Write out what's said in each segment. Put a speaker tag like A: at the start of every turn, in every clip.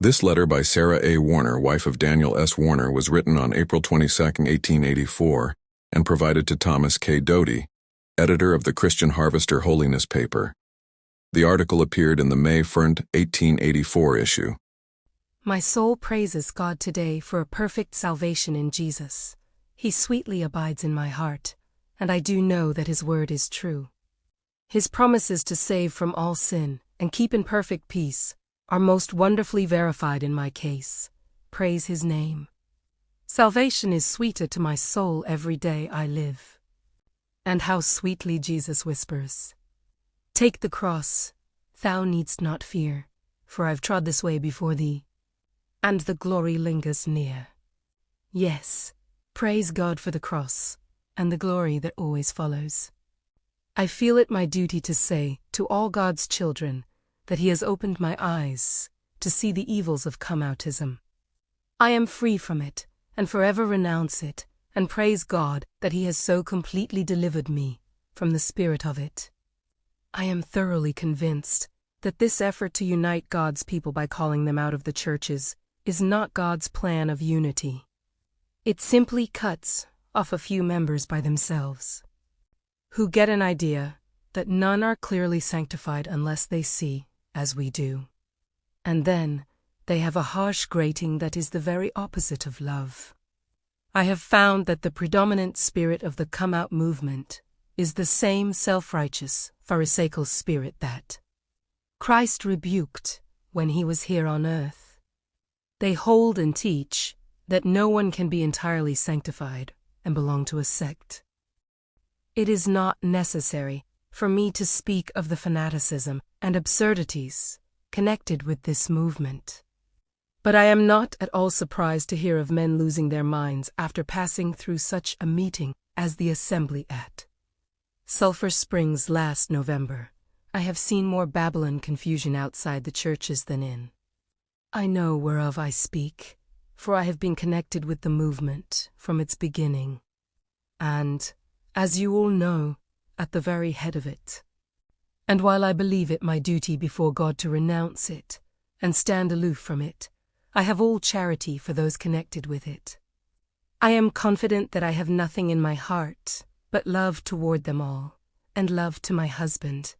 A: This letter by Sarah A. Warner, wife of Daniel S. Warner, was written on April 22, 1884, and provided to Thomas K. Doty, editor of the Christian Harvester Holiness paper. The article appeared in the May 1, 1884 issue.
B: My soul praises God today for a perfect salvation in Jesus. He sweetly abides in my heart, and I do know that His word is true. His promises to save from all sin and keep in perfect peace are most wonderfully verified in my case. Praise His name. Salvation is sweeter to my soul every day I live. And how sweetly Jesus whispers, "Take the cross, thou needst not fear, for I've trod this way before thee, and the glory lingers near." Yes, praise God for the cross, and the glory that always follows. I feel it my duty to say to all God's children that He has opened my eyes to see the evils of Come-Outism. I am free from it, and forever renounce it, and praise God that He has so completely delivered me from the spirit of it. I am thoroughly convinced that this effort to unite God's people by calling them out of the churches is not God's plan of unity. It simply cuts off a few members by themselves, who get an idea that none are clearly sanctified unless they see as we do. And then they have a harsh grating that is the very opposite of love. I have found that the predominant spirit of the come-out movement is the same self-righteous, pharisaical spirit that Christ rebuked when He was here on earth. They hold and teach that no one can be entirely sanctified and belong to a sect. It is not necessary for me to speak of the fanaticism and absurdities connected with this movement. But I am not at all surprised to hear of men losing their minds after passing through such a meeting as the assembly at Sulphur Springs last November. I have seen more babble and confusion outside the churches than in. I know whereof I speak, for I have been connected with the movement from its beginning, and, as you all know, at the very head of it. And while I believe it my duty before God to renounce it and stand aloof from it, I have all charity for those connected with it. I am confident that I have nothing in my heart but love toward them all, and love to my husband.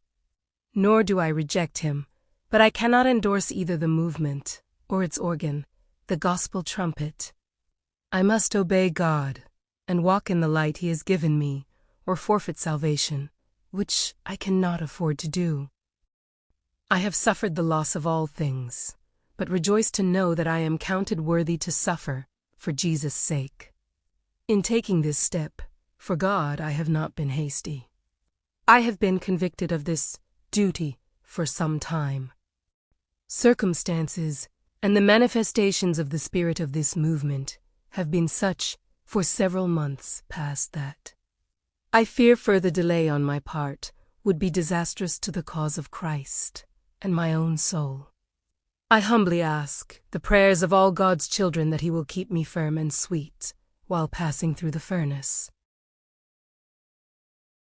B: Nor do I reject him, but I cannot endorse either the movement or its organ, the gospel trumpet. I must obey God and walk in the light He has given me, or forfeit salvation, which I cannot afford to do. I have suffered the loss of all things, but rejoice to know that I am counted worthy to suffer for Jesus' sake. In taking this step, for God I have not been hasty. I have been convicted of this duty for some time. Circumstances and the manifestations of the spirit of this movement have been such for several months past that I fear further delay on my part would be disastrous to the cause of Christ and my own soul. I humbly ask the prayers of all God's children that He will keep me firm and sweet while passing through the furnace.